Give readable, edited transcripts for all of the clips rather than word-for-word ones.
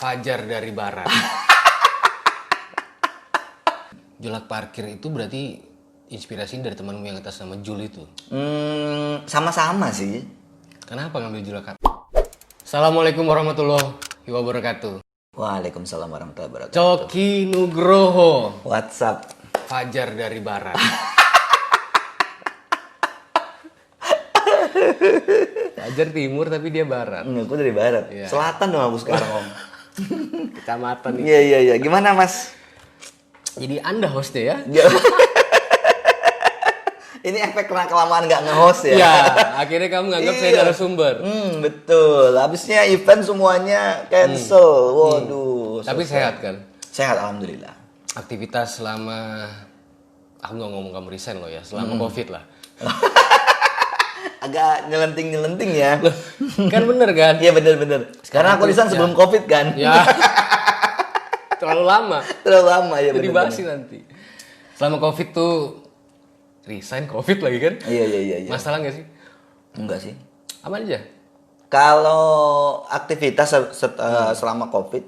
Fajar dari Barat. Julak parkir itu berarti inspirasi dari temanmu yang atas nama Jul itu? Sama-sama sih. Kenapa ngambil julak? Assalamualaikum warahmatullahi wabarakatuh. Waalaikumsalam warahmatullahi wabarakatuh. Coki Nugroho. WhatsApp. Fajar dari Barat. Fajar timur tapi dia barat. Aku dari barat. Iya. Selatan dong aku sekarang, Om. Kecamatan nih. Iya. Gimana, Mas? Jadi Anda hostnya ya? Ini efek karena kelamaan nggak nge-host ya? Ya, akhirnya kamu nganggap saya narasumber. Betul. Habisnya event semuanya cancel. Waduh. Tapi sehat kan? Sehat, alhamdulillah. Aktivitas selama, aku nggak ngomong kamu resign loh ya, selama COVID lah. Agak nyelenting ya. Kan bener kan? Iya bener. Karena aku resign sebelum COVID kan? Ya, terlalu lama. Terlalu lama ya. Jadi bahas nanti. Selama COVID tuh, resign COVID lagi kan? Iya. Masalah nggak sih? Enggak sih. Aman aja? Kalau aktivitas selama COVID,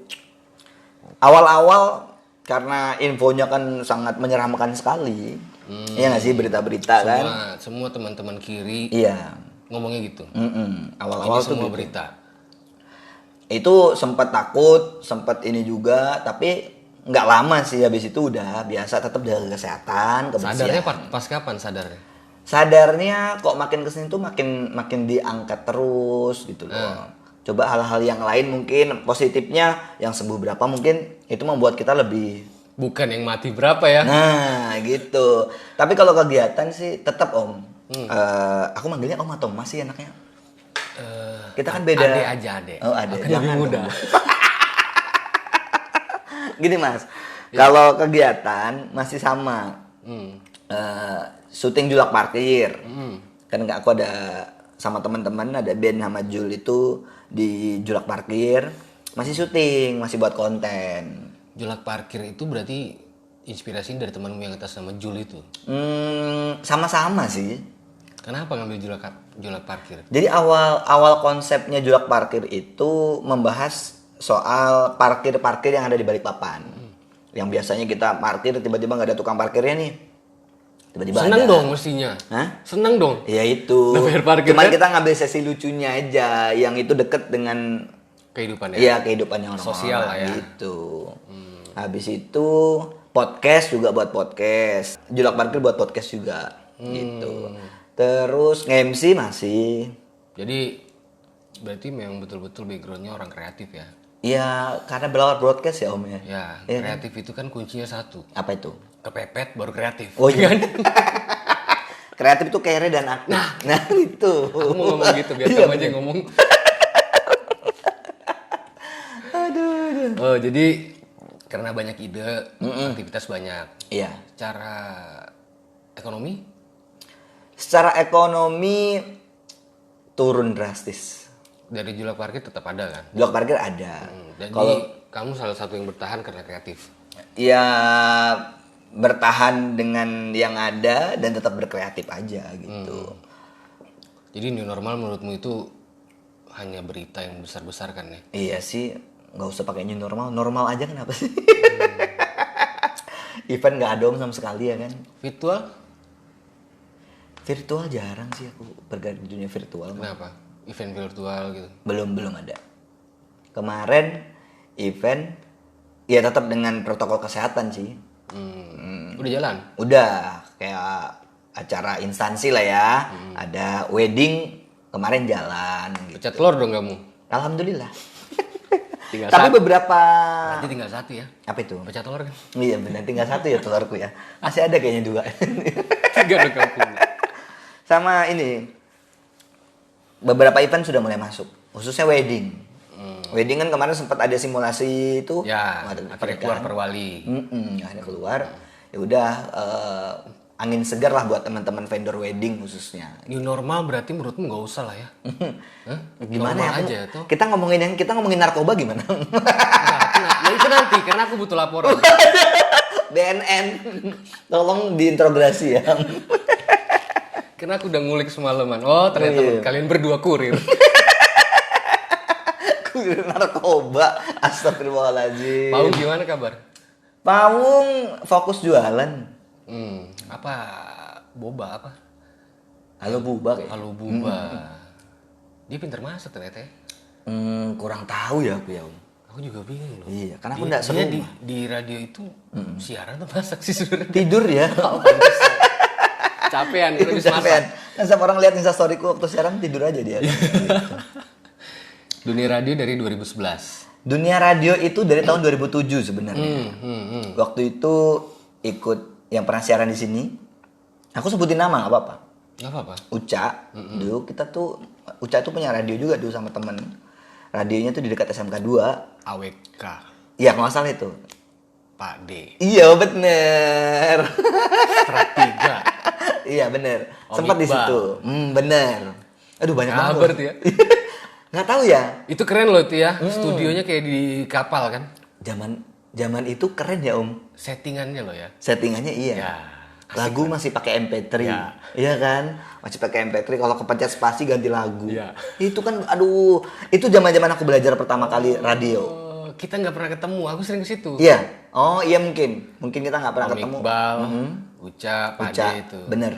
awal-awal karena infonya kan sangat menyeramkan sekali. Iya nggak sih berita-berita kan? Semua teman-teman kiri Iya. ngomongnya gitu. Awal-awal Ini semua gitu. berita. Itu sempat takut, sempat ini juga, tapi nggak lama sih habis itu udah biasa tetap jaga kesehatan, kebersihan. Sadarnya pas kapan sadarnya? Sadarnya kok makin kesini tuh makin diangkat terus gitu loh. Coba hal-hal yang lain mungkin positifnya yang sembuh berapa mungkin itu membuat kita lebih. Bukan yang mati berapa ya? Nah gitu. Tapi kalau kegiatan sih tetap Om. Aku manggilnya Om atau Mas sih anaknya. Kita kan beda. Ade aja ade. Oh ade. Akan lebih muda. Gini Mas, kalau kegiatan masih sama. Syuting julak parkir. Kan aku ada sama teman-teman ada band sama Jul itu di julak parkir. Masih syuting, masih buat konten. Julak parkir itu berarti inspirasi dari temanmu yang atas nama Jul itu? Sama-sama sih. Kenapa ngambil julak parkir? Jadi awal konsepnya julak parkir itu membahas soal parkir yang ada di Balikpapan. Yang biasanya kita parkir tiba-tiba nggak ada tukang parkirnya nih. Tiba-tiba Seneng ada. dong mestinya. Hah? Seneng dong. Ya itu. Udah bayar parkir, Cuman kan? kita ngambil sesi lucunya aja yang itu deket dengan Kehidupan ya? iya kehidupannya orang-orang Sosial lah ya. gitu. Habis itu podcast juga buat podcast. Julak parkir buat podcast juga gitu. Terus nge-MC masih. Jadi berarti memang betul-betul backgroundnya orang kreatif ya? Iya, karena berlawar broadcast ya Om ya. Ya, Iya kreatif itu kan kuncinya satu. Apa itu? Kepepet baru kreatif. Oh iya. Kan? Kreatif itu kere dan aktif. Nah itu. Aku mau ngomong gitu, biar Iya, kamu aja yang ngomong. Aduh. Oh, jadi karena banyak ide, aktivitas banyak. Iya. Secara ekonomi? Secara ekonomi turun drastis. Dari julak parkir tetap ada kan? Julak parkir ada. Jadi Kalau kamu salah satu yang bertahan karena kreatif. ya bertahan dengan yang ada dan tetap berkreatif aja gitu. Jadi new normal menurutmu itu hanya berita yang besar-besar kan ya? Iya sih, nggak usah pakai new normal, normal aja kenapa sih? Event nggak ada Om sama sekali ya kan? Virtual? Virtual jarang sih aku bergerak di dunia virtual. Kenapa? Event virtual gitu? Belum ada. Kemarin event ya tetap dengan protokol kesehatan sih. Udah jalan? Udah kayak acara instansi lah ya. Ada wedding kemarin jalan gitu. Pecah telur dong kamu? Alhamdulillah. Tinggal Tapi satu. beberapa Berarti tinggal satu ya? apa itu? Pecah telur kan? Iya benar tinggal satu ya telurku ya. Masih ada kayaknya dua. 3 dong kamu punya. Sama ini beberapa event sudah mulai masuk, khususnya wedding. Wedding kan kemarin sempat ada simulasi itu. Ya, ada akhirnya pernikahan. keluar perwali. Akhirnya keluar. Ya udah angin segar lah buat teman-teman vendor wedding khususnya. New normal berarti menurutmu nggak usah lah ya? Hah? Gimana Normal ya? aja tuh. Kita ngomongin narkoba gimana? Nah, itu nanti karena aku butuh laporan. BNN, tolong diintegrasi ya. Karena aku udah ngulik semalaman. Oh, ternyata iya. kalian berdua kurir. Narkoba. Astagfirullahaladzim. Paung gimana kabar? Paung fokus jualan. Apa? Boba apa? Halo Buba kayak. Halo Buba. Dia pintar masak ternyata ya. Kurang tahu ya aku ya Om. Aku juga bingung loh. Iya, karena aku nggak Dia seru. di radio itu siaran atau masak sih sebenarnya? Tidur ya. Capean, kan habis Capean. masak. Kan sama orang lihat instastoryku waktu siaran tidur aja dia. Gitu. Dunia radio dari 2011. Dunia radio itu dari tahun 2007 sebenarnya. Waktu itu ikut yang pernah siaran di sini. Aku sebutin nama nggak apa-apa. Gak apa-apa. Uca. Dulu kita tuh Uca tuh punya radio juga dulu sama temen. Radionya tuh di dekat SMK 2. AWK. Iya, kalau nggak salah itu. Pak D. Iya, bener. Stratiga. Iya, bener. Om Sempat di Iqbal. situ. Bener. Aduh, banyak banget. Kabar tuh ya. Nggak tahu ya. Itu keren loh itu ya. Studionya kayak di kapal kan. Zaman itu keren ya, Om. Settingannya loh ya. Settingannya iya. Ya. Lagu masih pakai MP3. Ya. Iya kan? Masih pakai MP3, kalau kepencet spasi ganti lagu. Ya. Itu kan aduh, itu zaman-zaman aku belajar pertama kali radio. Oh, kita nggak pernah ketemu. Aku sering ke situ. Iya. Oh, iya mungkin. Mungkin kita nggak pernah Om ketemu. Iqbal, Uca, Pak D Uca, itu. bener.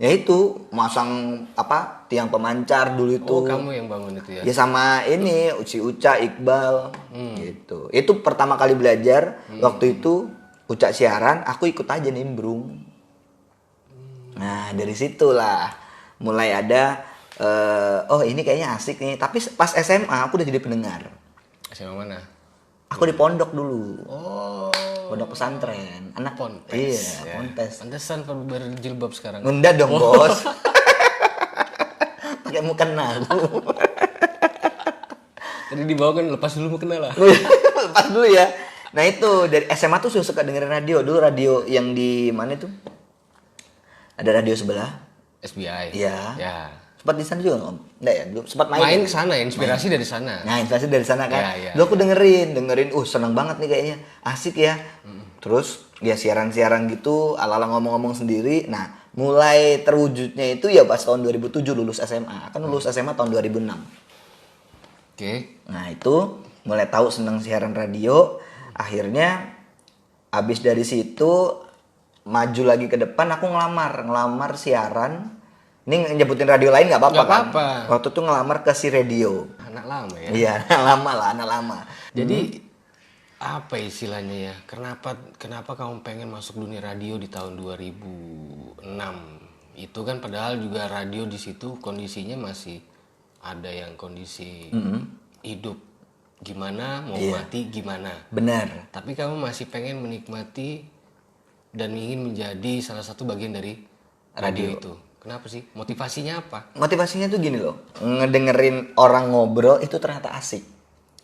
Ya itu masang apa tiang pemancar dulu itu. Oh, kamu yang bangun itu ya. Ya sama ini si Uca, Iqbal gitu. Itu pertama kali belajar waktu itu Uca siaran, aku ikut aja nimbrung. Nah dari situlah mulai ada oh ini kayaknya asik nih. Tapi pas SMA aku udah jadi pendengar. SMA mana? Aku di pondok dulu. Oh. Pondok pesantren. Anak Ponpes. Iya, Ya. Ponpes. Pantesan berjilbab sekarang. Enggak dong, Bos. Pakai mukena aku. Tadi dibawa kan lepas dulu mukena lah. Lepas dulu ya. Nah itu dari SMA tuh suka dengerin radio. Dulu radio yang di mana itu? Ada radio sebelah. SBI. Iya. Ya. Sempat di sana juga nggak, Om? Enggak ya, belum sempat main. Main ya? ke sana, inspirasi dari sana. Nah, inspirasi dari sana kan. Iya, iya. Dulu aku dengerin, seneng banget nih kayaknya. Asik ya. Terus ya siaran-siaran gitu, ala-ala ngomong-ngomong sendiri. Nah, mulai terwujudnya itu ya pas tahun 2007 lulus SMA. Kan lulus SMA tahun 2006. Oke. Nah, itu mulai tahu seneng siaran radio. Akhirnya abis dari situ maju lagi ke depan, aku ngelamar siaran. Ini nyebutin radio lain nggak apa-apa Nggak kan? apa-apa. Waktu itu ngelamar ke si radio. Anak lama ya. Iya, anak lama. Jadi apa istilahnya ya? Kenapa kamu pengen masuk dunia radio di tahun 2006? Itu kan padahal juga radio di situ kondisinya masih ada yang kondisi hidup gimana, mau mati gimana. Benar. Tapi kamu masih pengen menikmati dan ingin menjadi salah satu bagian dari radio itu. Kenapa sih? Motivasinya apa? Motivasinya tuh gini loh, ngedengerin orang ngobrol itu ternyata asik.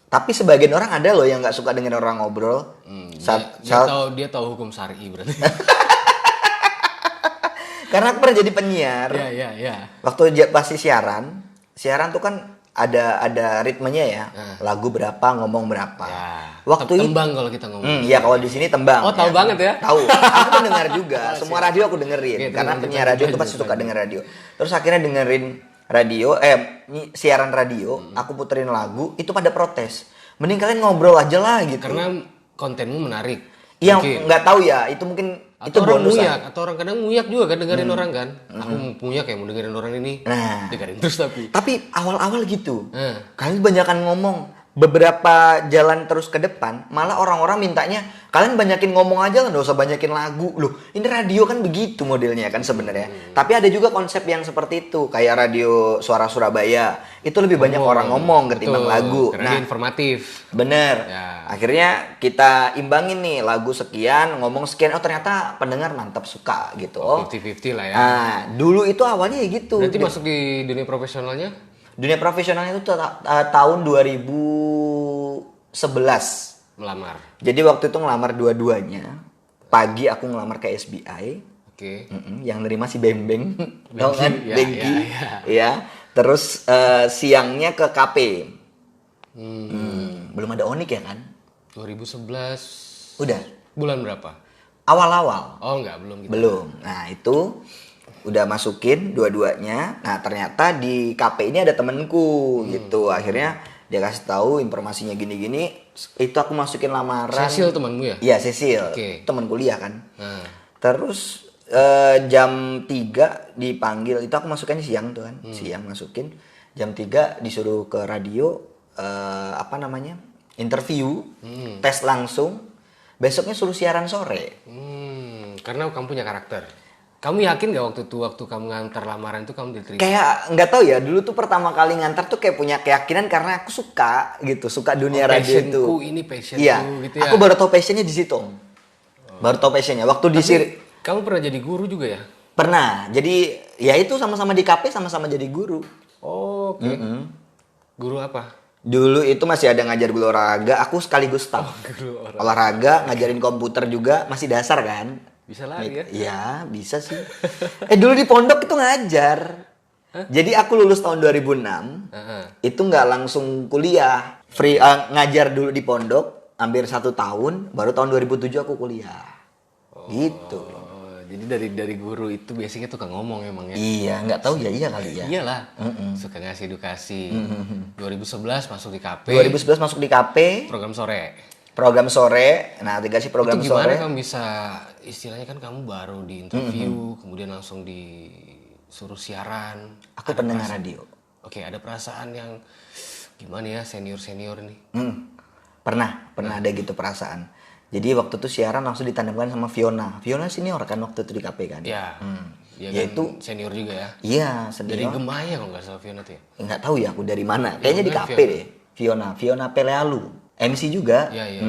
Tapi sebagian orang ada loh yang nggak suka dengerin orang ngobrol. Dia tahu hukum syar'i berarti. Karena aku pernah jadi penyiar. Iya. Waktu pasti siaran tuh kan ada ritmenya ya. Lagu berapa, ngomong berapa. Ya. Waktu itu Tembang kalau kita ngomong. iya kalau di sini tembang. Oh, tahu banget ya? Tahu. Aku tuh dengar juga. Semua radio aku dengerin. Gitu, Karena lanjut, penyiar radio tuh pasti suka denger radio. Terus akhirnya dengerin radio, siaran radio, aku puterin lagu, itu pada protes. Mending kalian ngobrol aja lah gitu. Karena kontenmu menarik. Yang Mungkin. nggak tahu ya, itu mungkin itu Atau orang bonus muyak, atau orang kadang muyak juga kan dengerin orang kan. Aku muyak kayak mau dengerin orang ini. Nah. Dengerin terus tapi. Tapi awal-awal gitu. Eh. Kalian banyakan ngomong. Beberapa jalan terus ke depan, malah orang-orang mintanya kalian banyakin ngomong aja lah, nggak usah banyakin lagu. Loh, ini radio kan begitu modelnya kan sebenarnya. Tapi ada juga konsep yang seperti itu, kayak radio Suara Surabaya. Itu lebih banyak orang ngomong ketimbang lagu. Karena dia informatif. Bener. Ya. Akhirnya kita imbangin nih lagu sekian, ngomong sekian. Oh ternyata pendengar mantap suka gitu. Oh. 50-50 lah ya. Nah, dulu itu awalnya ya gitu. Berarti masuk di dunia profesionalnya? Dunia profesional itu tahun 2011. Melamar. Jadi waktu itu ngelamar dua-duanya. Pagi aku ngelamar ke SBI. Oke. Yang nerima si Bembeng. Tau kan? Ya, Bengki. ya. Ya. Terus siangnya ke KP. Belum ada Onik ya kan? 2011. Udah. Bulan berapa? Awal-awal. Oh enggak, belum gitu. Belum. Nah itu udah masukin dua-duanya. Nah ternyata di KP ini ada temenku gitu. Akhirnya Dia kasih tahu informasinya gini-gini, itu aku masukin lamaran. Cecil temanmu ya? Iya, Cecil. Oke. Teman kuliah kan. Nah, Terus jam 3 dipanggil, itu aku masukannya siang tuh kan. Siang masukin. Jam 3 disuruh ke radio interview, tes langsung. Besoknya suruh siaran sore. karena kamu punya karakter. Kamu yakin gak waktu kamu ngantar lamaran itu kamu diterima? Kayak nggak tahu ya, dulu tuh pertama kali ngantar tuh kayak punya keyakinan karena aku suka gitu, suka dunia radio itu. Ini passionku Iya, gitu ya. aku baru tahu passionnya di situ, Om. Baru tahu passionnya waktu di Kamu pernah jadi guru juga ya? pernah. Jadi ya itu sama-sama di KP, sama-sama jadi guru. Oh, oke. Guru apa? Dulu itu masih ada ngajar guru olahraga, aku sekaligus staff. Guru Olahraga, ngajarin komputer juga, masih dasar kan? Bisa lari ya? Iya, bisa sih. Dulu di pondok itu ngajar. Jadi aku lulus tahun 2006, itu nggak langsung kuliah. Free ngajar dulu di pondok, hampir 1 tahun, baru tahun 2007 aku kuliah. Gitu. Oh, jadi dari guru itu biasanya tukang ngomong emang ya? Iya, nggak tahu ya, iya kali ya. Iyalah, suka ngasih edukasi. 2011 masuk di KP, 2011 masuk di KP, program sore. nah dikasih program Itu gimana sore. kamu bisa, istilahnya kan kamu baru di interview, kemudian langsung disuruh siaran. Aku pendengar radio. Oke, ada perasaan yang gimana ya, senior-senior nih? Pernah ada gitu perasaan. Jadi waktu itu siaran langsung ditandemkan sama Fiona. Fiona senior kan waktu itu di KP kan? Ya, dia Ya kan itu senior juga ya. Iya, Dari senior. Gemaya kalau nggak salah Fiona tuh ya. Nggak tahu ya aku dari mana. Kayaknya di Fiona, KP deh. Fiona Pelealu. MC juga. Iya.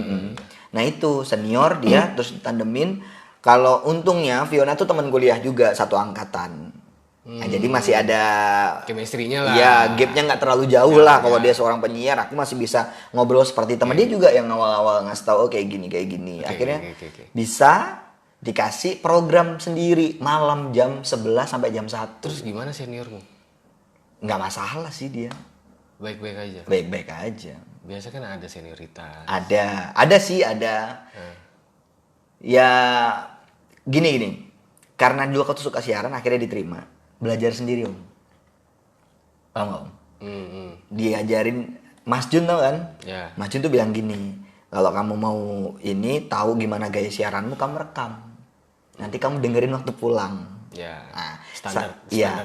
Nah itu senior dia terus ditandemin. Kalau untungnya Fiona tuh teman kuliah juga satu angkatan. Nah, jadi masih ada Chemistry-nya lah. ya gapnya nggak terlalu jauh lah. Kalau dia seorang penyiar, aku masih bisa ngobrol seperti teman. Dia juga yang awal-awal ngasih tahu kayak gini. Akhirnya Oke. bisa dikasih program sendiri malam jam 11 sampai jam 1. Terus gimana seniormu? Nggak masalah sih dia. Baik-baik aja. Baik-baik aja. Biasa kan ada senioritas. Ada sih. Ya gini. Karena dulu aku tuh suka siaran, akhirnya diterima. Belajar sendiri, Om. Paham nggak, Om? Diajarin Mas Jun tau kan? Ya. Mas Jun tuh bilang gini, kalau kamu mau tahu gimana gaya siaranmu, kamu rekam. Nanti kamu dengerin waktu pulang. Ya. Nah,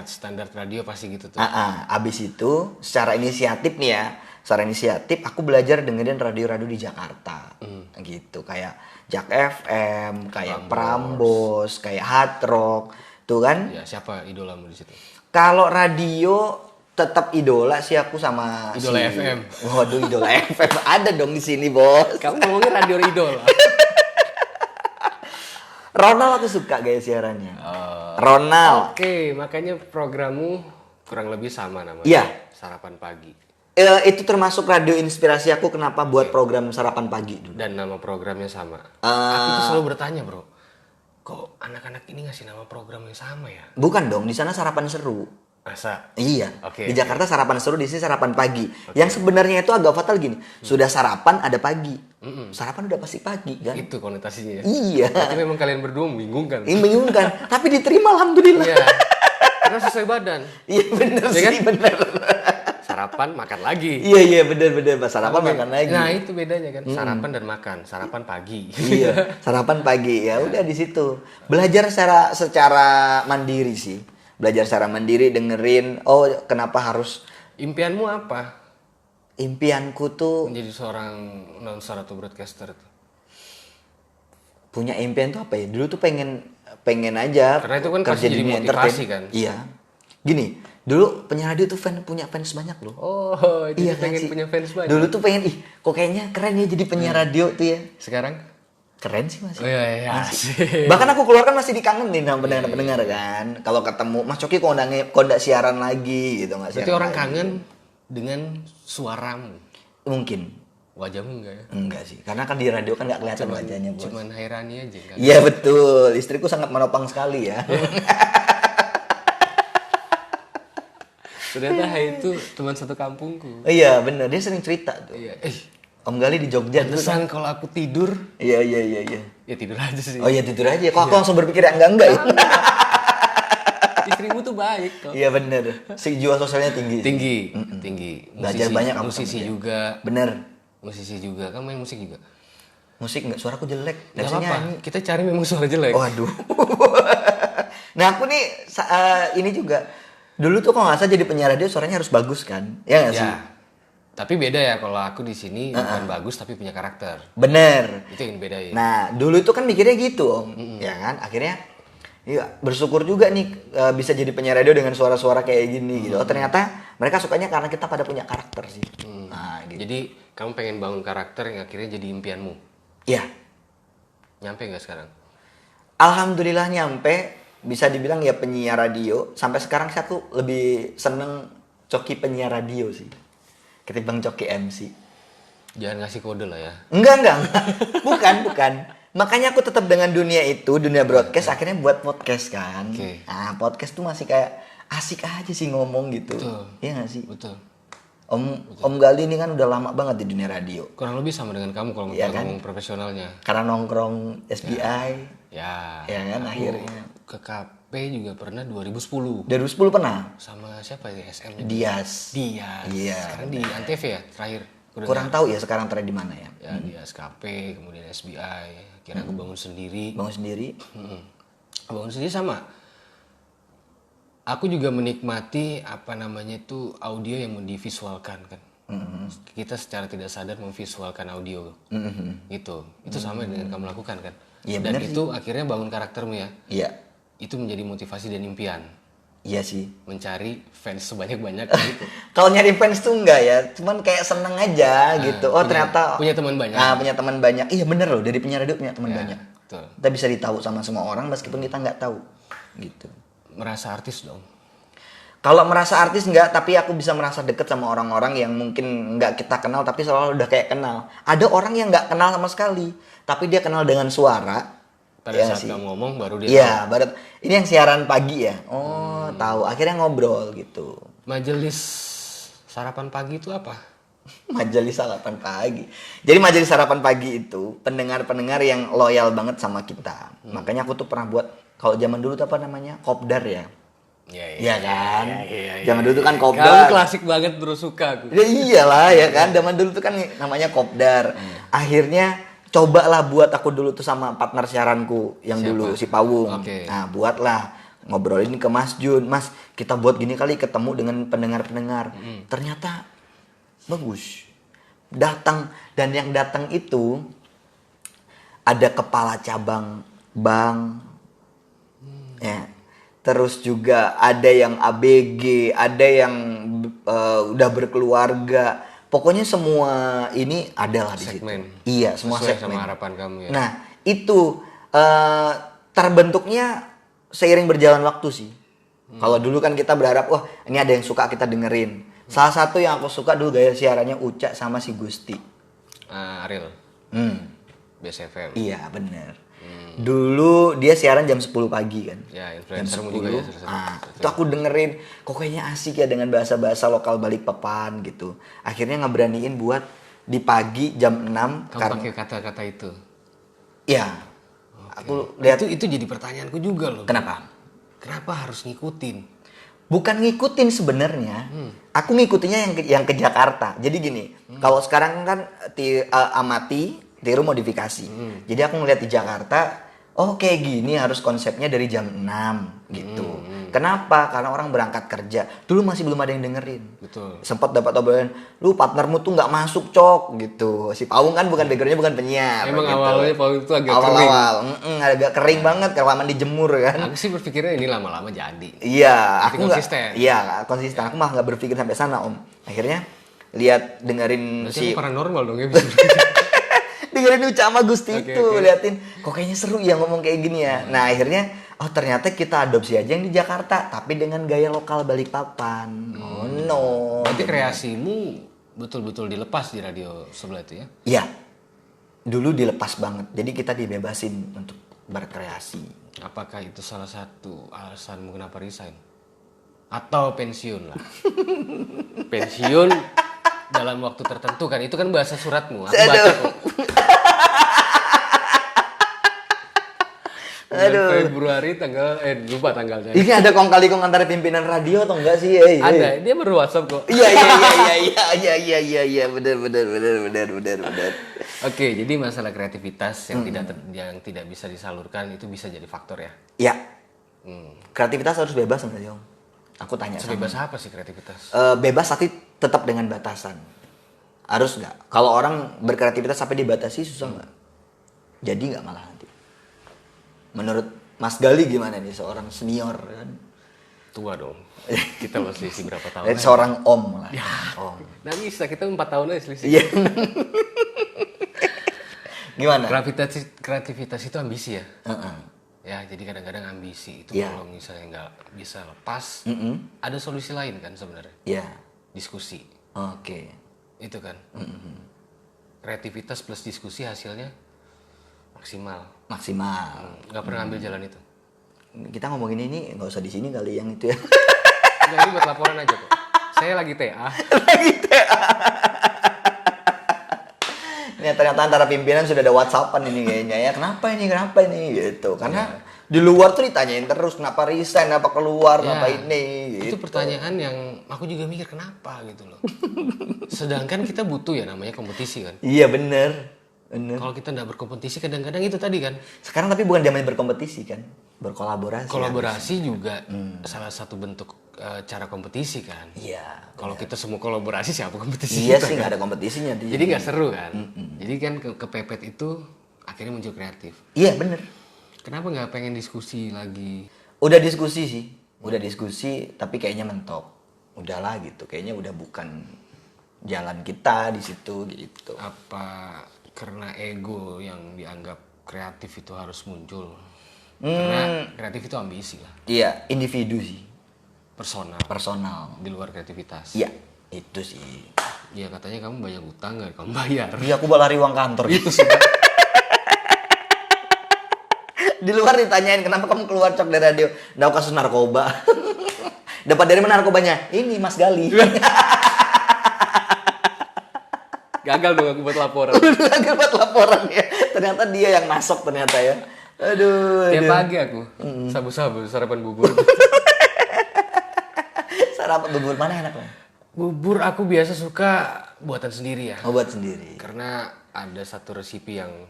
Standar radio pasti gitu tuh. Abis itu secara inisiatif nih ya, aku belajar dengerin radio-radio di Jakarta, gitu kayak Jak FM, kayak Prambors, kayak Hard Rock, tuh kan? Ya, siapa idolamu di situ? Kalau radio tetap idola sih aku sama Idola FM. Waduh, Idola FM ada dong di sini, Bos. Kamu ngomongin radio idola. Ronald aku suka gaya siarannya. Ronald. Oke, makanya programmu kurang lebih sama namanya. Iya. Sarapan pagi. Itu termasuk radio inspirasi aku kenapa buat program sarapan pagi dulu. Dan nama programnya sama. Aku tuh selalu bertanya, bro. Kok anak-anak ini ngasih nama program yang sama ya? Bukan dong, di sana sarapan seru. Masa? Iya. Oke, Di Jakarta sarapan seru, di sini sarapan pagi. Yang sebenarnya itu agak fatal gini. Sudah sarapan ada pagi. Sarapan udah pasti pagi kan? Itu konotasinya ya? Iya. Berarti memang kalian berdua membingungkan. Ini membingungkan, tapi diterima alhamdulillah. Iya. Karena sesuai badan. Iya bener Iya sih, kan? bener. Sarapan, makan lagi. Iya bener pas sarapan makan lagi. Nah, itu bedanya kan. Sarapan dan makan. Sarapan pagi. Iya, sarapan pagi ya udah di situ. Belajar secara mandiri sih. Belajar secara mandiri dengerin, oh kenapa harus Impianmu apa? impianku tuh Menjadi seorang announcer atau broadcaster itu? punya impian tuh apa ya? Dulu tuh pengen aja Karena itu kan kerja pasti di jadi dunia motivasi entertain. kan? Iya. Gini, dulu penyiar radio tuh punya fans banyak loh. Oh, jadi Iya kan pengen sih? punya fans banyak. Dulu tuh pengen, kok kayaknya keren ya jadi penyiar radio tuh ya. Sekarang? Keren sih masih. Oh iya, sih. Bahkan aku keluar kan masih dikangenin sama pendengar-pendengar kan. Kalau ketemu Mas Coki kok nggak siaran lagi gitu nggak Berarti siaran orang lagi. kangen dengan suaramu. Mungkin Wajahmu enggak ya? enggak sih, karena kan di radio kan nggak kelihatan wajahnya bos. Cuman Hairani aja kan? Iya betul, istriku sangat menopang sekali ya. Ternyata Hai itu teman satu kampungku. Iya bener, dia sering cerita tuh. Iya. Om Gali di Jogja tuh. Pesan kalau aku tidur, Iya. ya tidur aja sih. Oh iya tidur aja. Kok aku langsung berpikir enggak ya? Istrimu tuh baik tuh. Iya bener. Si jiwa sosialnya tinggi. Tinggi, tinggi. Belajar banyak kamu musisi sama dia. juga. Bener. Musisi juga. Kamu main musik juga. Musik nggak, suaraku jelek. Gak Nggak bisa apa-apa. nyanyi. Kita cari memang suara jelek. Waduh. Nah aku nih ini juga. Dulu tuh kalau nggak salah jadi penyiar radio suaranya harus bagus kan? Ya nggak sih? Ya. Tapi beda ya kalau aku di sini bukan bagus tapi punya karakter. Bener. Itu yang bedain. Nah dulu itu kan mikirnya gitu om. Ya kan? Akhirnya iya, bersyukur juga nih bisa jadi penyiar radio dengan suara-suara kayak gini gitu. Oh ternyata mereka sukanya karena kita pada punya karakter sih. Nah gitu. Jadi kamu pengen bangun karakter yang akhirnya jadi impianmu. Iya. Nyampe nggak sekarang? Alhamdulillah nyampe, bisa dibilang ya penyiar radio. Sampai sekarang saya tuh lebih seneng coki penyiar radio sih ketimbang coki MC. Jangan ngasih kode lah ya. Enggak. Bukan. Makanya aku tetap dengan dunia itu, dunia broadcast, akhirnya buat podcast kan. Oke. Nah, podcast tuh masih kayak asik aja sih ngomong gitu. Betul. Iya nggak sih? Betul. Om Gali ini kan udah lama banget di dunia radio. Kurang lebih sama dengan kamu kalau Iya kan? ngomong profesionalnya. Karena nongkrong SBI, Ya. ya kan Aku akhirnya. ke KP juga pernah 2010. 2010 pernah. Sama siapa ya SM-nya? Dias. Dia. Iya, Sekarang di Antv ya terakhir. Udah Kurang tahu ya sekarang tren di mana ya. ya di SKP, kemudian SBI. Kira aku bangun sendiri. Bangun sendiri. Bangun sendiri sama. Aku juga menikmati apa namanya itu audio yang mau divisualkan kan. Kita secara tidak sadar memvisualkan audio. Gitu. Itu sama dengan kamu lakukan kan. Iya, Dan bener itu akhirnya bangun karaktermu ya. Iya. Itu menjadi motivasi dan impian. Iya sih. Mencari fans sebanyak-banyak gitu. Kalau nyari fans tuh enggak ya, cuman kayak seneng aja gitu. Oh ternyata punya teman banyak. Nah, punya teman banyak. Iya bener loh, dari penyiar radio punya teman Ya, banyak. betul. Kita bisa ditahu sama semua orang meskipun kita nggak tahu. Gitu. Merasa artis dong. Kalau merasa artis enggak, tapi aku bisa merasa deket sama orang-orang yang mungkin nggak kita kenal tapi selalu udah kayak kenal. Ada orang yang nggak kenal sama sekali, tapi dia kenal dengan suara. Pada Ya saat sih. kamu ngomong baru dia Iya, baru ini yang siaran pagi ya. Oh, tahu. Akhirnya ngobrol gitu. Majelis sarapan pagi itu apa? Majelis sarapan pagi. Jadi majelis sarapan pagi itu pendengar-pendengar yang loyal banget sama kita. Makanya aku tuh pernah buat, kalau zaman dulu tuh apa namanya? Kopdar ya. Iya kan? Zaman dulu tuh kan Kamu kopdar. klasik banget bro, suka aku. Ya iyalah ya kan. Zaman dulu tuh kan namanya kopdar. Akhirnya cobalah buat aku dulu tuh sama partner siaranku yang Siapa? dulu si Pawung. Oke. Nah, buatlah ngobrolin ke Mas Jun. Mas, kita buat gini kali ketemu dengan pendengar-pendengar. Ternyata bagus. Datang, dan yang datang itu ada kepala cabang bank. Ya. Terus juga ada yang ABG, ada yang udah berkeluarga. Pokoknya semua ini adalah di situ. Segmen. Iya, semua Sesuai segmen. sama harapan kamu ya. Nah, itu terbentuknya seiring berjalan waktu sih. Kalau dulu kan kita berharap, wah ini ada yang suka kita dengerin. Salah satu yang aku suka dulu gaya siarannya Uca sama si Gusti. Ariel, Hmm, BSFM. iya bener. Dulu dia siaran jam 10 pagi kan. Ya, Jam influencermu 10. juga ya. Itu aku dengerin, kok kayaknya asik ya dengan bahasa-bahasa lokal Balikpapan gitu. Akhirnya ngeberaniin buat di pagi jam 6 Kamu karena pakai kata-kata itu. ya. Aku lihat Itu jadi pertanyaanku juga loh. kenapa? Kenapa harus ngikutin? Bukan ngikutin sebenarnya. Aku ngikutinya yang ke Jakarta. Jadi gini, kalau sekarang kan amati, tiru modifikasi. Jadi aku ngeliat di Jakarta, oh kayak gini harus konsepnya dari jam 6 gitu. Kenapa? Karena orang berangkat kerja. Dulu masih belum ada yang dengerin. Betul. Sempat dapat obrolan, lu partnermu tuh nggak masuk cok gitu. Si Pawung kan bukan backgroundnya bukan penyiar. Emang gitu. awalnya Pawung itu agak kering. Awal-awal, agak kering banget kelamaan dijemur kan. Aku sih berpikirnya ini lama-lama jadi. Iya, Tapi aku nggak. konsisten. Iya, konsisten. Aku mah nggak berpikir sampai sana om. Akhirnya lihat dengerin Berarti si aku paranormal dong ya bisa. dengerin Uca sama Gusti Oke, itu, oke. liatin kok kayaknya seru ya ngomong kayak gini ya. Nah akhirnya oh ternyata kita adopsi aja yang di Jakarta tapi dengan gaya lokal Balikpapan. Oh no. Berarti kreasimu betul-betul dilepas di radio sebelah itu ya? Iya. Dulu dilepas banget. Jadi kita dibebasin untuk berkreasi. Apakah itu salah satu alasanmu kenapa resign? Atau pensiun lah? Pensiun dalam waktu tertentu kan? Itu kan bahasa suratmu. Aku baca kok. Aduh. Februari lupa tanggalnya. Ini ada kong kali kong antara pimpinan radio atau enggak sih? Ada, dia baru WhatsApp kok. Iya, benar. Oke, jadi masalah kreativitas yang tidak bisa disalurkan itu bisa jadi faktor ya. Iya. Kreativitas harus bebas enggak sih, Om? Aku tanya Sebebas apa sih kreativitas? Bebas tapi tetap dengan batasan. Harus nggak? Kalau orang berkreativitas sampai dibatasi susah nggak? Jadi nggak malah nanti. Menurut Mas Gali gimana nih seorang senior kan? Tua dong. Kita lo selisih berapa tahun? Seorang om lah. Ya. Om. Nggak bisa, kita 4 tahun aja selisih. Iya. Gimana? Kreativitas itu ambisi ya. Heeh. Ya, jadi kadang-kadang ambisi itu Iya. kalau misalnya nggak bisa lepas, ada solusi lain kan sebenarnya. Iya. Diskusi. Oke. Itu kan. Kreativitas plus diskusi hasilnya maksimal. Maksimal. Nggak pernah ambil jalan itu. Kita ngomongin ini nggak usah di sini kali yang itu ya. Nggak, ini buat laporan aja kok. Saya lagi TA. Ya, ternyata antara pimpinan sudah ada WhatsAppan ini kayaknya ya. Kenapa ini gitu. Karena di luar tuh ditanyain terus kenapa resign, kenapa keluar, kenapa ini gitu. Itu pertanyaan yang aku juga mikir kenapa gitu loh. Sedangkan kita butuh ya namanya kompetisi kan. Iya bener. Kalau kita nggak berkompetisi kadang-kadang itu tadi kan. Sekarang tapi bukan zaman berkompetisi kan, berkolaborasi. Kolaborasi juga salah satu bentuk cara kompetisi kan. Iya. Kalau kita semua kolaborasi siapa kompetisi? Iya kita sih kan? nggak ada kompetisinya. Jadi nggak seru kan. Jadi kan kepepet itu akhirnya muncul kreatif. Iya bener. Kenapa nggak pengen diskusi lagi? Udah diskusi sih, tapi kayaknya mentok. Udahlah gitu, kayaknya udah bukan jalan kita di situ gitu. Apa karena ego yang dianggap kreatif itu harus muncul? Karena kreatif itu ambisi lah. Iya, individu sih, Personal. personal. Di luar kreativitas. Iya, itu sih. Iya katanya kamu banyak utang nggak? Kamu bayar. Iya, aku lari uang kantor gitu sih. Di luar ditanyain kenapa kamu keluar cok dari radio. Tahu kasus narkoba. Dapat dari mana narkobanya? Ini Mas Gali. Gagal dong aku buat laporan. Lagi buat laporan ya. Ternyata dia yang masuk ternyata ya. Aduh. Tiap pagi aku sabu-sabu sarapan bubur. Sarapan bubur mana enak lah? Bubur aku biasa suka buatan sendiri ya. Oh, buat sendiri. Karena ada satu resipi yang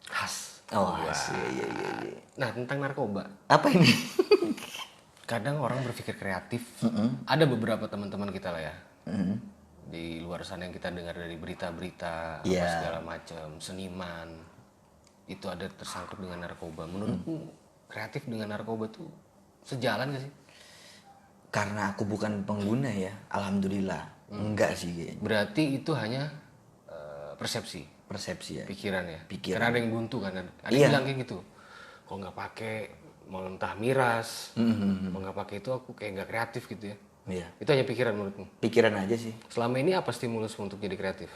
khas. Oh, iya. Nah tentang narkoba. Apa ini? Kadang orang berpikir kreatif. Ada beberapa teman-teman kita lah ya. Di luar sana yang kita dengar dari berita-berita apa Iya. segala macam, seniman itu ada tersangkut dengan narkoba. Menurutmu kreatif dengan narkoba tuh sejalan gak sih? Karena aku bukan pengguna ya, alhamdulillah. Enggak sih kayaknya. Berarti itu hanya persepsi, Persepsi ya. pikiran ya. Pikiran. Karena ada yang buntu kan. Ada Iya. yang bilang kayak gitu. Kalau nggak pakai mau entah miras, mau nggak pakai itu aku kayak nggak kreatif gitu ya. Iya. Itu hanya pikiran menurutmu? Pikiran aja sih. Selama ini apa stimulusmu untuk jadi kreatif?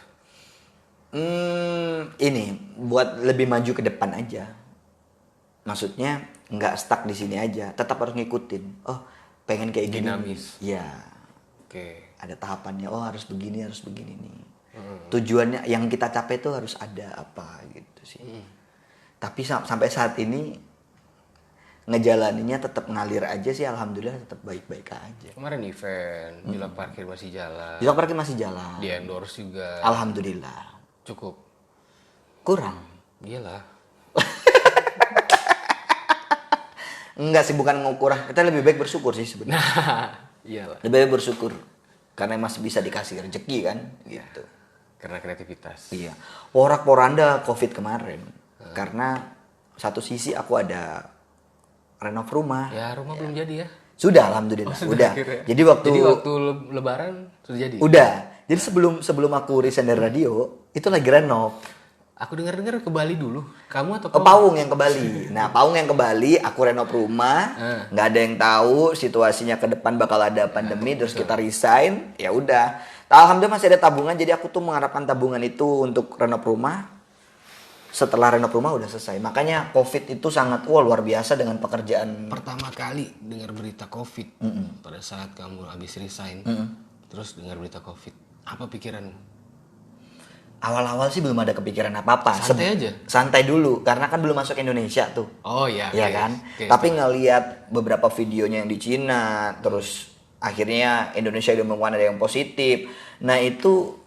Ini buat lebih maju ke depan aja. Maksudnya nggak stuck di sini aja, tetap harus ngikutin. Oh, pengen kayak gini. Dinamis. Iya. Oke. Ada tahapannya. Oh, harus begini nih. Tujuannya yang kita capai itu harus ada apa gitu sih. Tapi sampai saat ini ngejalaninnya tetap ngalir aja sih, alhamdulillah tetap baik-baik aja. Kemarin event, bilang parkir masih jalan. Bisa parkir masih jalan. Di endorse juga. Alhamdulillah. Cukup. Kurang. Iyalah. Enggak sih, bukan mau kurang. Kita lebih baik bersyukur sih sebenarnya. Iyalah. Lebih baik bersyukur. Karena masih bisa dikasih rezeki kan, gitu. Karena kreativitas. Iya. Porak-poranda Covid kemarin. Karena satu sisi aku ada renov rumah. Ya rumah belum jadi ya. Sudah, alhamdulillah. Udah. Akhirnya. Jadi waktu lebaran sudah jadi. udah. Jadi sebelum aku resign dari radio, itu lagi renov. Aku dengar-dengar ke Bali dulu. Kamu atau Ke Paung yang ke Bali. Nah, Paung yang ke Bali, aku renov rumah. Nggak ada yang tahu situasinya ke depan bakal ada pandemi, terus kita resign. Ya udah. Alhamdulillah masih ada tabungan, jadi aku tuh mengharapkan tabungan itu untuk renov rumah. Setelah renov rumah udah selesai. Makanya Covid itu sangat luar biasa dengan pekerjaan. pertama kali dengar berita COVID pada saat kamu habis resign, terus dengar berita COVID, apa pikiranmu? Awal-awal sih belum ada kepikiran apa-apa. Santai aja? Santai dulu, karena kan belum masuk Indonesia tuh. Oh iya. Ya oke. kan? Oke, Tapi ngelihat beberapa videonya yang di Cina, terus akhirnya Indonesia udah menemukan ada yang positif. Nah itu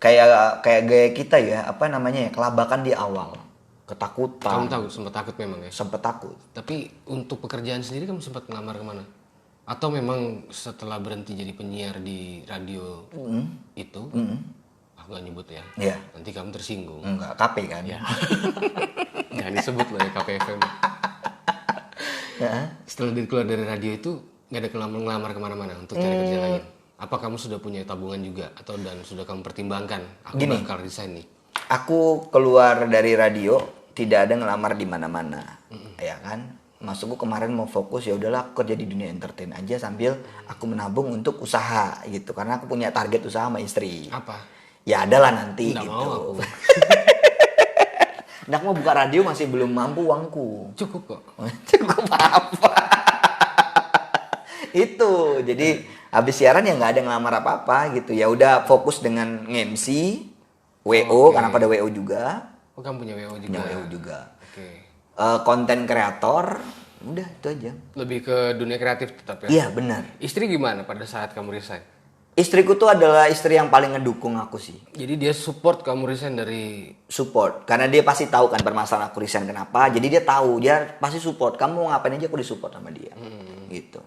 kayak gaya kita ya, apa namanya ya, kelabakan di awal. Kamu Ketakutan, tahu sempat takut memang ya. sempet takut. Tapi untuk pekerjaan sendiri kamu sempat ngelamar kemana? Atau memang setelah berhenti jadi penyiar di radio itu, aku nggak nyebut ya. Iya. Nanti kamu tersinggung. Enggak, KP kan? Ya. Jangan disebut loh ya KPFM. Ya. Setelah keluar dari radio itu nggak ada ngelamar kemana-mana untuk cari kerja lain. Apa kamu sudah punya tabungan juga atau dan sudah kamu pertimbangkan? Aku Gini. bakal resign nih. Aku keluar dari radio tidak ada ngelamar di mana-mana, ya kan? Maksudku kemarin mau fokus ya udahlah aku kerja di dunia entertain aja sambil aku menabung untuk usaha gitu karena aku punya target usaha sama istri. Apa? Ya adalah nanti Nggak gitu. mau aku. Nah, aku mau buka radio masih belum mampu uangku. Cukup kok. Cukup apa? Itu. Jadi habis siaran ya nggak ada ngelamar apa-apa gitu. Ya udah fokus dengan MC, WO karena pada WO juga. Oh kamu punya WO juga? Punya WO juga. Oke. Konten kreator, udah itu aja. Lebih ke dunia kreatif tetap ya? Iya benar. Istri gimana pada saat kamu resign? Istriku tuh adalah istri yang paling ngedukung aku sih. Jadi dia support kamu resign dari... Support, karena dia pasti tahu kan permasalahan aku resign kenapa. Jadi dia tahu, dia pasti support. Kamu mau ngapain aja aku disupport sama dia, gitu.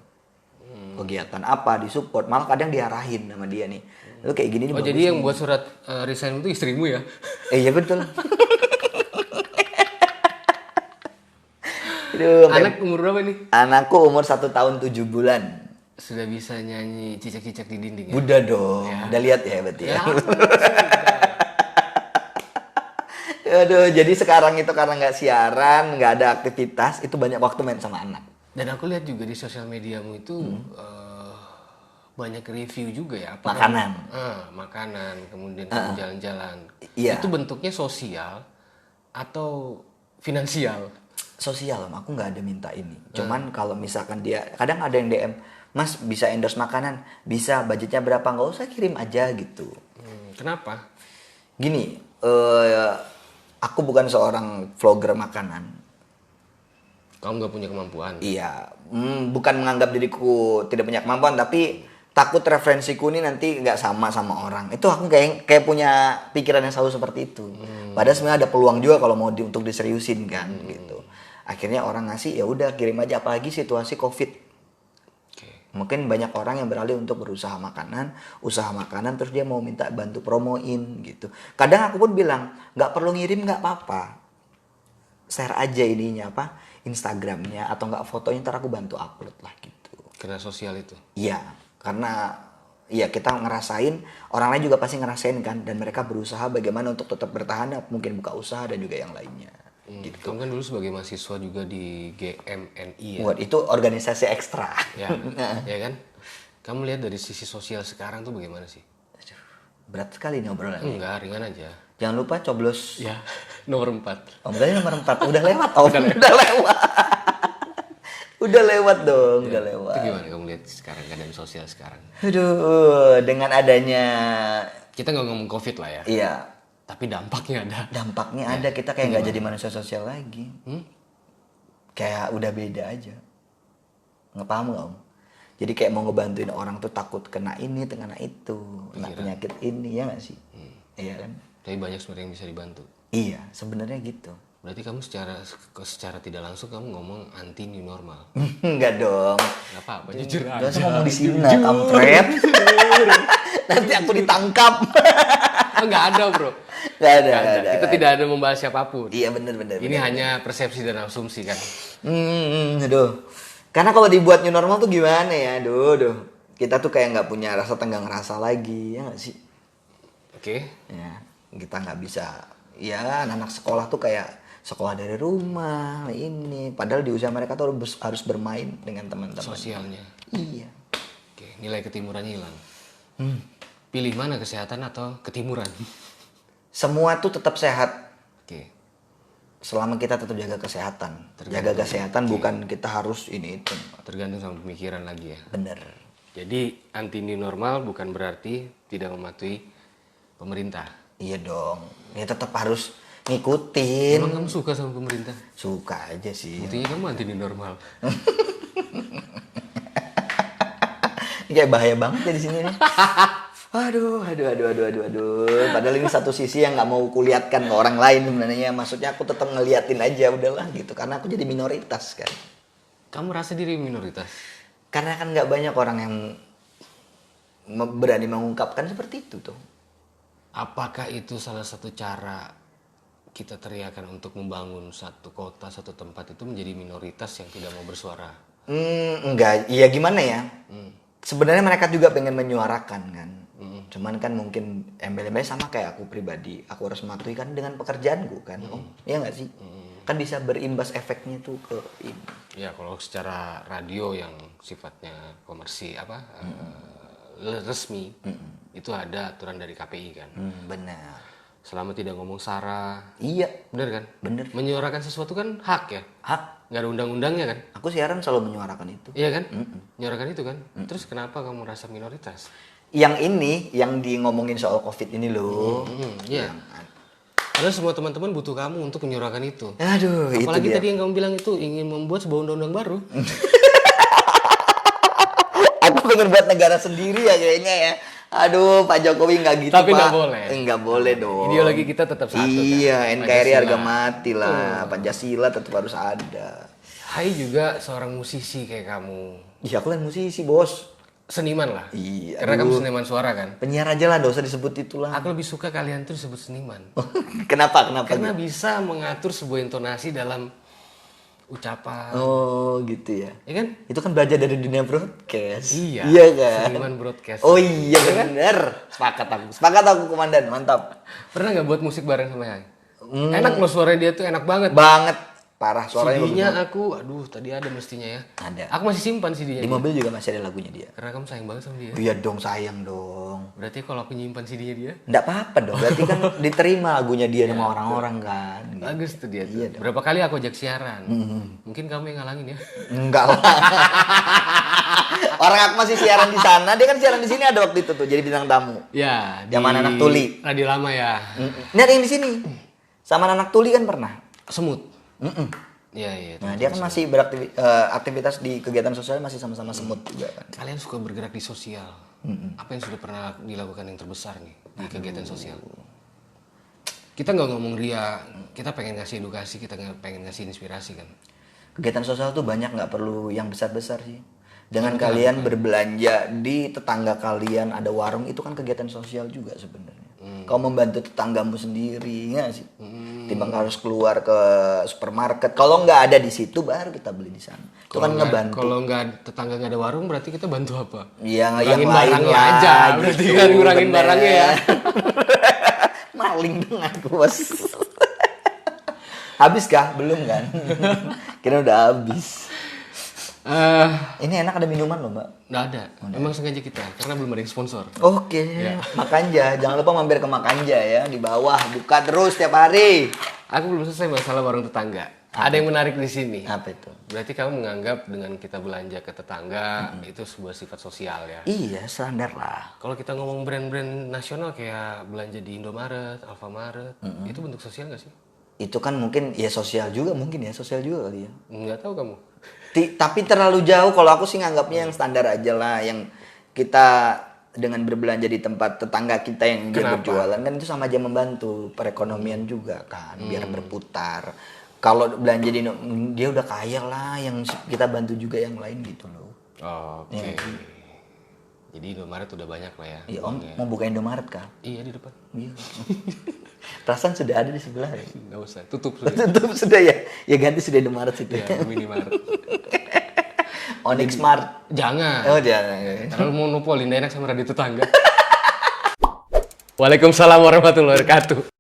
Kegiatan apa disupport, malah kadang diarahin sama dia nih. Lu kayak gini nih Oh bagus jadi yang nih. buat surat resign itu istrimu ya? Iya betul. Aduh, Anak umur berapa nih? anakku umur 1 tahun 7 bulan. Sudah bisa nyanyi cicak-cicak di dinding ya? Udah dong, udah lihat ya berarti ya. Aduh, jadi sekarang itu karena nggak siaran, nggak ada aktivitas, itu banyak waktu main sama anak. Dan aku lihat juga di sosial mediamu itu banyak review juga ya? Apa Makanan. Makanan, kemudian kamu jalan-jalan. Iya. Itu bentuknya sosial atau finansial? Sosial, Om, aku nggak ada minta ini. Cuman kalau misalkan dia, kadang ada yang DM, Mas bisa endorse makanan, bisa budgetnya berapa, nggak usah kirim aja gitu. Kenapa? Gini, aku bukan seorang vlogger makanan. Kamu nggak punya kemampuan? Iya, bukan menganggap diriku tidak punya kemampuan, tapi takut referensiku ini nanti nggak sama orang. Itu aku kayak punya pikiran yang selalu seperti itu. Padahal sebenarnya ada peluang juga kalau mau untuk diseriusin kan, gitu. Akhirnya orang ngasih, ya udah kirim aja, apalagi situasi COVID. Mungkin banyak orang yang beralih untuk berusaha makanan, usaha makanan, terus dia mau minta bantu promoin gitu. Kadang aku pun bilang, nggak perlu ngirim nggak apa-apa, share aja ininya apa Instagramnya atau nggak fotonya, ntar aku bantu upload lah gitu. Karena sosial itu? Iya, karena ya kita ngerasain, orang lain juga pasti ngerasain kan, dan mereka berusaha bagaimana untuk tetap bertahan, mungkin buka usaha dan juga yang lainnya. Gitu. Kamu kan dulu sebagai mahasiswa juga di GMNI ya? Buat itu organisasi ekstra. Ya, ya kan? Kamu lihat dari sisi sosial sekarang tuh bagaimana sih? Aduh, berat sekali nih obrolan. Enggak, ringan aja. Jangan lupa coblos. Ya, nomor 4. Om, berarti nomor 4 udah lewat Om. Udah lewat. Udah lewat dong, udah lewat. Itu gimana kamu lihat sekarang keadaan sosial sekarang? Aduh, dengan adanya, Kita nggak ngomong COVID lah ya, iya, tapi dampaknya ada. dampaknya ada, kita kayak nggak jadi manusia sosial lagi. Kayak udah beda aja. Nggak paham nggak Om? Jadi kayak mau ngebantuin orang tuh takut kena ini, kena itu, kena penyakit ini, ya nggak sih? Iya kan? Tapi banyak sebenarnya yang bisa dibantu. Iya, sebenarnya gitu. Berarti kamu secara tidak langsung kamu ngomong anti new normal. Enggak dong. Gak apa-apa, jujur Gak usah aja. ngomong di sini, kampret. Nanti aku ditangkap. Oh, nggak ada bro. Gak ada, Nggak gak ada. ada. Kita tidak ada membahas siapapun. Iya bener. Ini hanya persepsi dan asumsi kan. Aduh. Karena kalau dibuat new normal tuh gimana ya, aduh. Kita tuh kayak nggak punya rasa tenggang rasa lagi, ya nggak sih? Oke. Ya, kita nggak bisa. Ya, anak sekolah tuh kayak sekolah dari rumah ini. Padahal di usia mereka tuh harus bermain dengan teman-teman. Sosialnya. Iya. Oke, nilai ketimurannya hilang. Pilih mana, kesehatan atau ketimuran? Semua tuh tetap sehat. Oke. Selama kita tetap jaga kesehatan. Tergantung. Jaga kesehatan bukan kita harus ini itu. Tergantung sama pemikiran lagi ya. Bener. Jadi anti new normal bukan berarti tidak mematuhi pemerintah. Iya dong. Ya tetap harus ngikutin. Emang kamu suka sama pemerintah? Suka aja sih. Buktinya kamu anti new normal. Ini kayak bahaya banget ya di sini nih. Aduh. Padahal ini satu sisi yang nggak mau kulihatkan ke orang lain sebenarnya. Maksudnya aku tetap ngeliatin aja udahlah gitu. Karena aku jadi minoritas kan. Kamu rasa diri minoritas? Karena kan nggak banyak orang yang berani mengungkapkan seperti itu tuh. Apakah itu salah satu cara kita teriakan untuk membangun satu kota, satu tempat itu menjadi minoritas yang tidak mau bersuara? Enggak. Iya gimana ya? Sebenarnya mereka juga pengen menyuarakan kan. Cuman kan mungkin embel-embelnya sama kayak aku pribadi. Aku harus mematuhi kan dengan pekerjaanku kan. Iya nggak sih? Kan bisa berimbas efeknya tuh ke ini. Ya kalau secara radio yang sifatnya resmi, itu ada aturan dari KPI kan. Benar. Selama tidak ngomong sara. Iya. Bener kan? Bener. Menyuarakan sesuatu kan hak ya? Hak. Nggak ada undang-undangnya kan? Aku siaran selalu menyuarakan itu. Iya kan? Menyuarakan itu kan? Terus kenapa kamu merasa minoritas? Yang ini, yang di ngomongin soal COVID ini loh. Iya. Padahal semua teman-teman butuh kamu untuk menyuarakan itu. Aduh, Apalagi itu dia. tadi yang kamu bilang itu ingin membuat sebuah undang-undang baru. Aku pengen buat negara sendiri ya kayaknya ya. Aduh, Pak Jokowi nggak gitu, Tapi Pak. nggak boleh. Nggak boleh dong. Ideologi kita tetap satu. Iya, kan? NKRI harga Pancasila. mati lah. Pancasila tetap harus ada. Hai juga seorang musisi kayak kamu. Iya, aku kan musisi, Bos. Seniman lah. Iya, Karena kamu seniman suara kan. Penyiar aja lah, nggak usah disebut itulah. Aku lebih suka kalian tuh disebut seniman. Kenapa? Karena bisa mengatur sebuah intonasi dalam ucapan. Oh, gitu ya. Ya kan? Itu kan belajar dari dunia broadcast. Iya. Iya kan? Seniman broadcast. Oh iya bener. Sepakat aku komandan, mantap. Pernah nggak buat musik bareng sama Hai? Enak loh suara dia tuh enak banget. Banget. Parah suaranya bagus CD-nya banget. aduh tadi ada mestinya ya. Ada. Aku masih simpan CD-nya. Di dia. mobil juga masih ada lagunya dia. Karena kamu sayang banget sama dia. Iya dong, sayang dong. Berarti kalau aku nyimpan CD-nya dia, Nggak apa-apa dong, berarti kan diterima lagunya dia sama orang-orang kan. Gitu. bagus tuh dia tuh. Iya dong. Berapa kali aku ajak siaran. Mungkin kamu yang ngalangin ya. Enggak lah. Orang aku masih siaran di sana, dia kan siaran di sini ada waktu itu tuh, jadi bintang tamu. Ya, Zaman anak tuli. Radio lama ya. Ini ada yang di sini. Sama anak tuli kan pernah. Semut. Iya, iya. Nah, dia kan masih beraktivitas di kegiatan sosial masih sama-sama semut juga kan. Kalian suka bergerak di sosial. Apa yang sudah pernah dilakukan yang terbesar nih di kegiatan sosial? Kita nggak ngomong ria, kita pengen ngasih edukasi, kita pengen ngasih inspirasi kan. Kegiatan sosial tuh banyak, nggak perlu yang besar-besar sih. Dengan kalian berbelanja di tetangga kalian ada warung, itu kan kegiatan sosial juga sebenarnya. Kau membantu tetanggamu sendiri, nggak sih? Timbang harus keluar ke supermarket. Kalau nggak ada di situ, baru kita beli di sana. Itu kan ngebantu. Kalau nggak tetangga nggak ada warung, berarti kita bantu apa? Yang Ngurangin lain barangnya lah, aja, berarti kan ngurangin bener. barangnya ya. Maling dong aku, Bos. Habis kah? Belum kan? Kira udah habis. Ini enak ada minuman loh, Mbak. Nggak ada. Memang sengaja kita, karena belum ada yang sponsor. Oke, Makanja. Jangan lupa mampir ke Makanja ya, di bawah. Buka terus tiap hari. Aku belum selesai masalah warung tetangga. Ada yang menarik di sini. Apa itu? Berarti kamu menganggap dengan kita belanja ke tetangga itu sebuah sifat sosial ya. Iya, standar lah. Kalau kita ngomong brand-brand nasional kayak belanja di Indomaret, Alfamaret, itu bentuk sosial nggak sih? Itu kan mungkin ya sosial juga kali ya. Nggak tahu kamu. Tapi terlalu jauh kalau aku sih nganggapnya yang standar aja lah, yang kita dengan berbelanja di tempat tetangga kita yang dia Kenapa? berjualan kan itu sama aja membantu perekonomian juga kan, biar berputar. Kalau belanja di dia udah kaya lah, yang kita bantu juga yang lain gitu loh. Oke. Jadi Indomaret udah banyak lah ya. Iya, Om uangnya. mau buka Indomaret kah? Iya di depan. Iya. Perasaan sudah ada di sebelah ya. Nggak usah, tutup sudah. Tutup sudah ya. Ya ganti sudah Indomaret situ. Ya, Minimaret. Onyx Mart. Jangan. Oh, jangan. Terlalu monopoli, nggak enak sama radio tetangga. Waalaikumsalam warahmatullahi wabarakatuh.